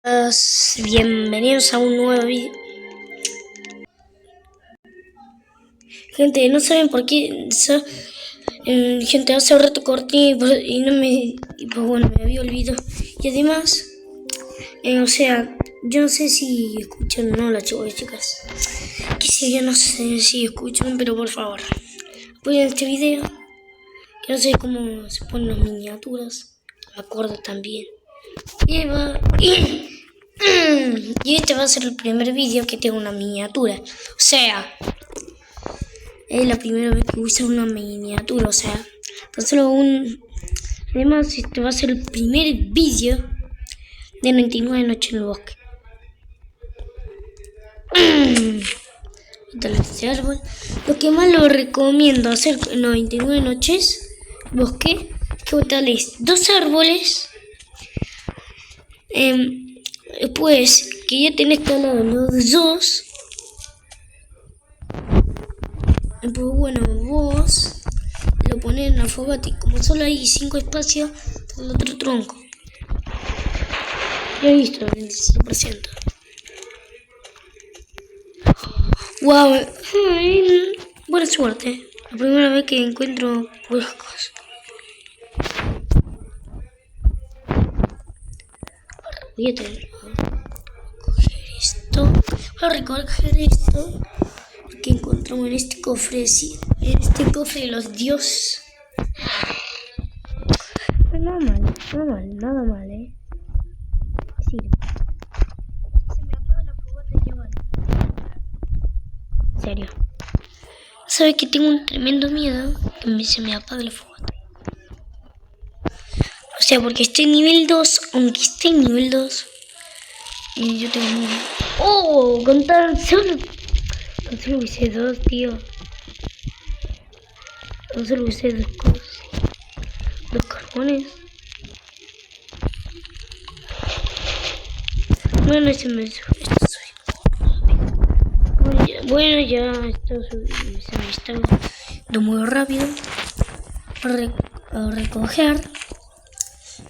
Bienvenidos a un nuevo video. Gente, no saben por qué gente, hace un rato corté y no me... pues bueno, me había olvidado. Y además, o sea, yo no sé si escuchan o no las chicas. Que si yo no sé si escuchan, pero por favor, apoyen este video. Que no sé cómo se ponen las miniaturas. Me acuerdo también. Y este va a ser el primer vídeo que tengo una miniatura. O sea, es la primera vez que uso una miniatura. O sea, además, este va a ser el primer vídeo de 99 noches en el bosque. Este árbol. Lo que más lo recomiendo hacer en 99 noches bosque es que botarles 2 árboles. Después que ya tenés talados los 2, pues bueno, vos lo ponés en la fogata y como solo hay 5 espacios, el otro tronco. Ya he visto el 25%. Wow, buena suerte. La primera vez que encuentro huecos. Voy a recoger esto. Que encontramos en este cofre, sí, en este cofre de los dioses. Nada mal, sí. Se me apaga la fogata ya vale. En serio. ¿Sabes que tengo un tremendo miedo? Que se me apague la fogata. O sea, porque estoy en nivel 2, aunque esté en nivel 2, y yo tengo miedo. ¡Oh! Con tan solo usé 2, tío. Tan solo usé 2 cosas. 2 carbones. Bueno, esto bueno, ya se me está yendo muy rápido para recoger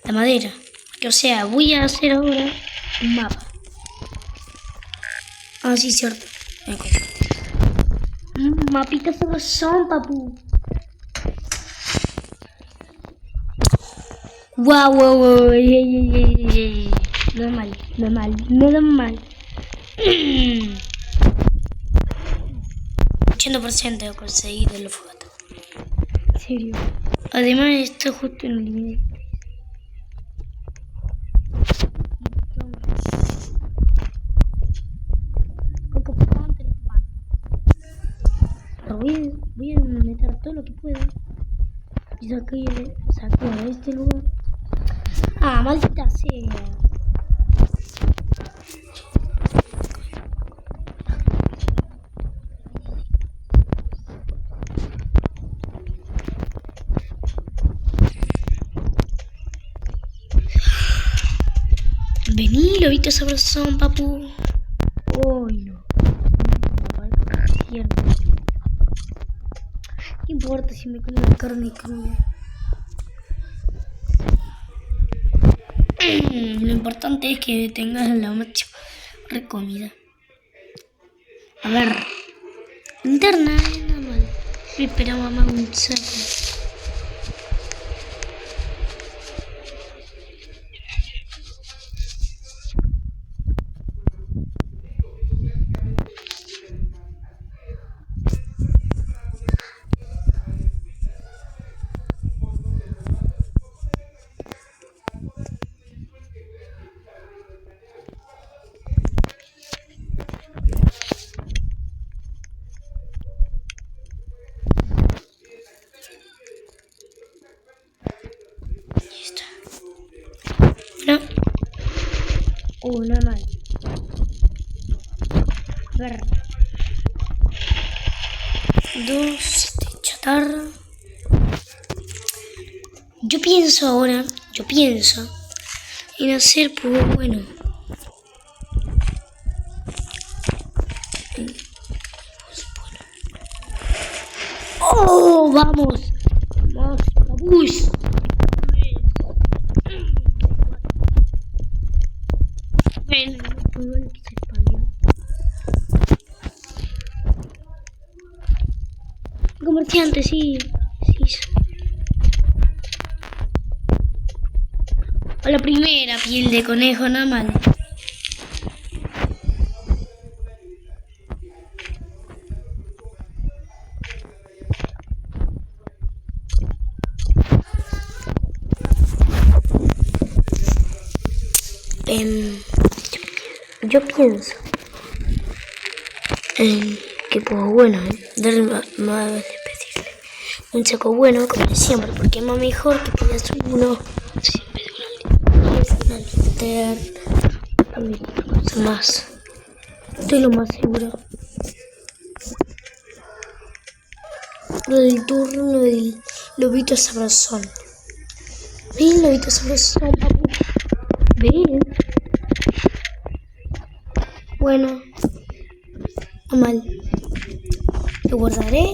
la madera. O sea, voy a hacer ahora un mapa. Ah, sí, cierto. Mapitas son, papu. Wow. Nada mal. 80% he conseguido la fogata. En serio. Además está justo en el límite. Voy a meter todo lo que pueda. Y saqué a este lugar. Ah, maldita sea. Vení, lobito sabrosón, papu. Uy, no. ¿Qué importa si me como la carne cruda? Lo importante es que tengas la máxima recomida. A ver. Linterna, nada mal. Espera, mamá, un saco. Nada mal. A ver. 2 de chatarra. Yo pienso en hacer, pues bueno. ¡Oh! ¡Vamos! que se expandió. Comerciante, sí. A la primera piel de conejo, nada mal. Yo pienso que pues bueno, darle más decirle un saco bueno como siempre, porque es más mejor que pillas uno siempre más. Estoy lo más seguro. Lo del turno del lobito sabrosón. Ven, lobito sabrosón, papu. Ven. Bueno, no mal. Lo guardaré.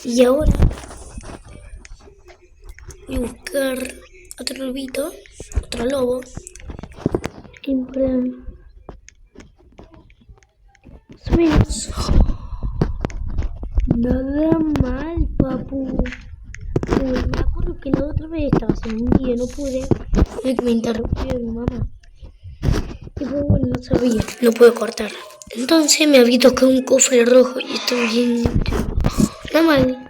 Y ahora voy a buscar otro lobito, otro lobo. Siempre menos. Nada mal, papu. Me acuerdo que la otra vez estaba haciendo un día, no pude. Tuve que me interrumpió mi mamá. Y pues bueno, no sabía, no puedo cortar. Entonces me había tocado un cofre rojo y estoy bien. Nada mal.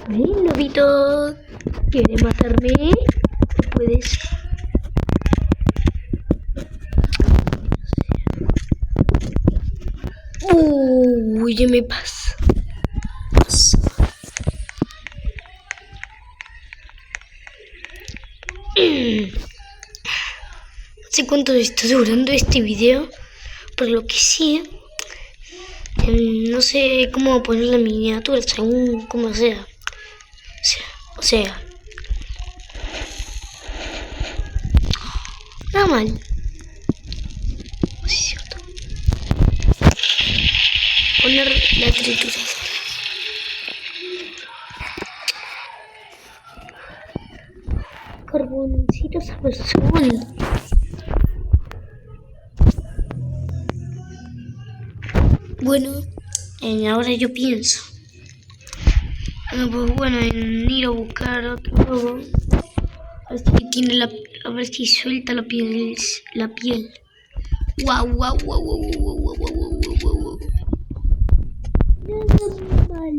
Ven, lobito. ¿Quieres matarme? Puedes. Ya me pasa. No sé cuánto está durando este video, por lo que sí, no sé cómo poner la miniatura según como sea. O sea, nada mal. Sí, cierto. Poner la tritura. Carboncito sabrosón. Bueno, ahora yo pienso. Pues bueno, en ir a buscar otro lobo. A ver si tiene a ver si suelta la piel. Guau. Nada mal.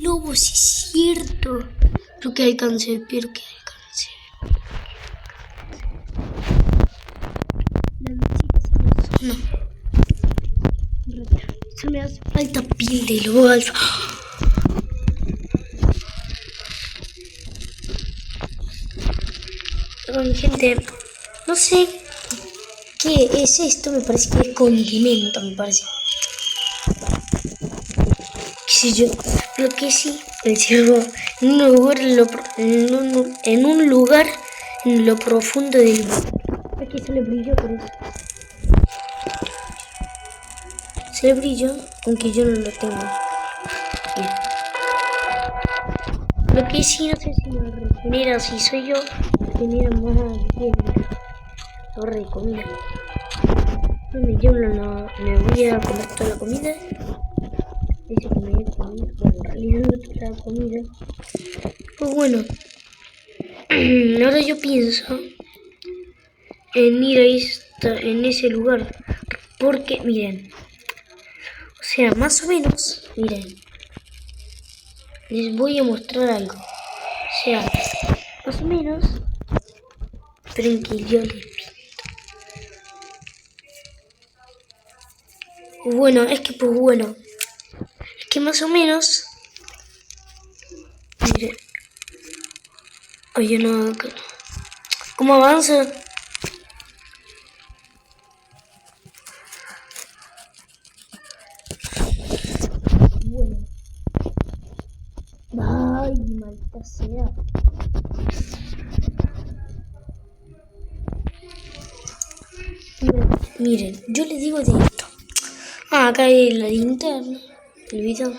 Lobo, sí es cierto. Espero que alcance. No. Eso me hace falta piel de lobo alfa. Bueno, gente, no sé qué es esto. Me parece que es condimento, me parece. Qué sé yo. Lo que sí, el ciervo en un lugar en lo profundo del mar. Aquí se le brilló por eso. Se le brilló, aunque yo no lo tengo. Bien. Lo que sí, no sé si me regenera, si soy yo, genera más bien. Ahorra de comida. Yo no me voy a comer toda la comida. Dice que me voy a comer. Bueno, en realidad no toda la comida. Pues bueno. Ahora yo pienso en ir en ese lugar. Porque, miren. O sea, más o menos, miren. Les voy a mostrar algo. O sea, más o menos. Esperen que yo les pinto. Bueno, es que más o menos. Miren. Oye, no. ¿Cómo avanza? Bueno. Ay, maldita sea. Miren, yo les digo de esto. Ah, acá hay la linterna. El video.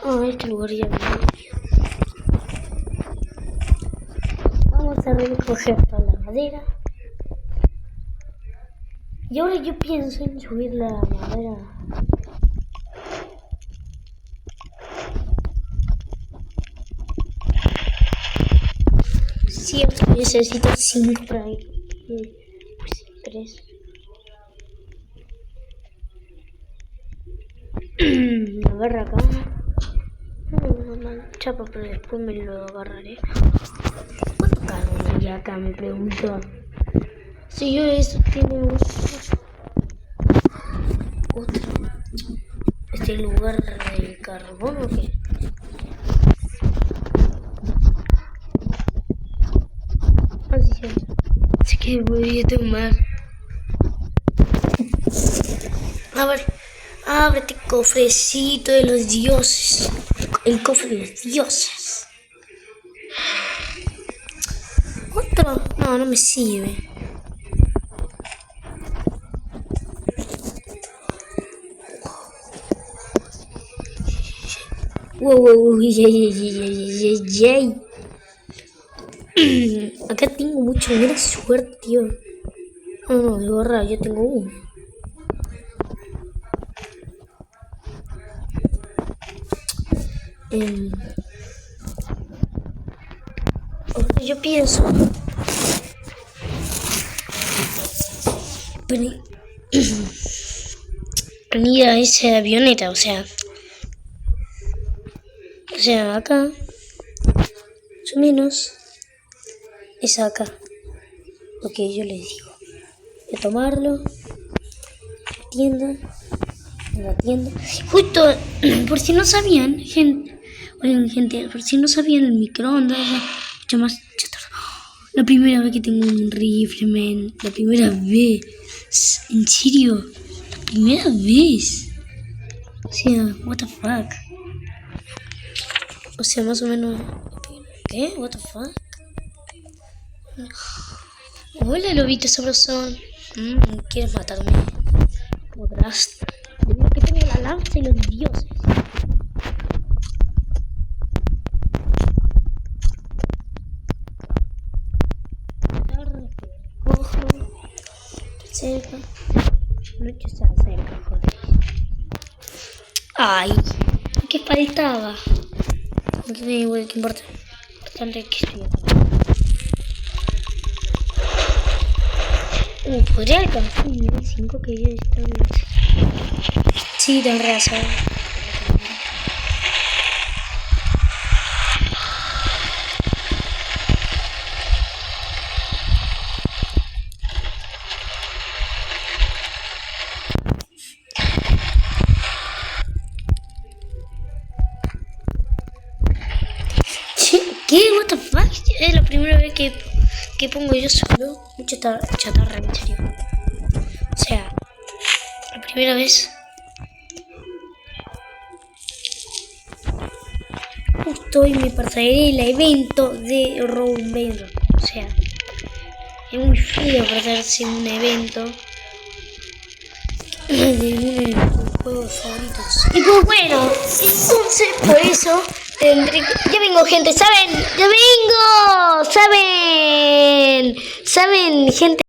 Ah, este lugar ya me lo olvidé. Vamos a recoger toda la madera. Y ahora yo pienso en subir la madera. Siempre necesito 5 para ir. Pues 3. Agarra acá. Chapa, pero después me lo agarraré. ¿Cuánto carbonaría acá? Me pregunto. Si yo eso tiene otro. ¿Este lugar de carbón o qué? Así es. Así que voy a tomar. A ver. Ábrete, cofrecito de los dioses. El cofre de los dioses. ¿Otro? No, no me sirve. Wow, yay. Acá tengo mucha buena suerte, tío. No, de borrar, yo tengo uno. Yo pienso venir a esa avioneta, o sea acá más o menos es acá lo que yo les digo. Voy a tomarlo en la tienda justo por si no sabían, gente, por si no sabían, el microondas mucho más chatarra. La primera vez que tengo un rifle, man. La primera vez. ¿En serio? La primera vez. O sea, what the fuck. O sea, más o menos. ¿Qué? What the fuck. Hola, lobito sabrosón. ¿Quieres matarme? Podrás. Debido a que tengo la lanza y los dioses. Cerca. Mucho se acerca, joder. Ay, ¿qué faltaba? ¿Qué importa? Importante que estoy acá. Podría alcanzar el nivel 5 que yo estaba en. Sí, tengo razón. ¿Qué? What the fuck? Es la primera vez que pongo yo solo mucha chatarra, en serio. O sea, la primera vez. Justo hoy me perderé el evento de Romero. O sea, es muy feo perderse un evento de uno de mis juegos favoritos. Y pues bueno, entonces por eso tendré que... Ya vengo, gente, ¿saben? ¡Ya vengo! ¿Saben, gente?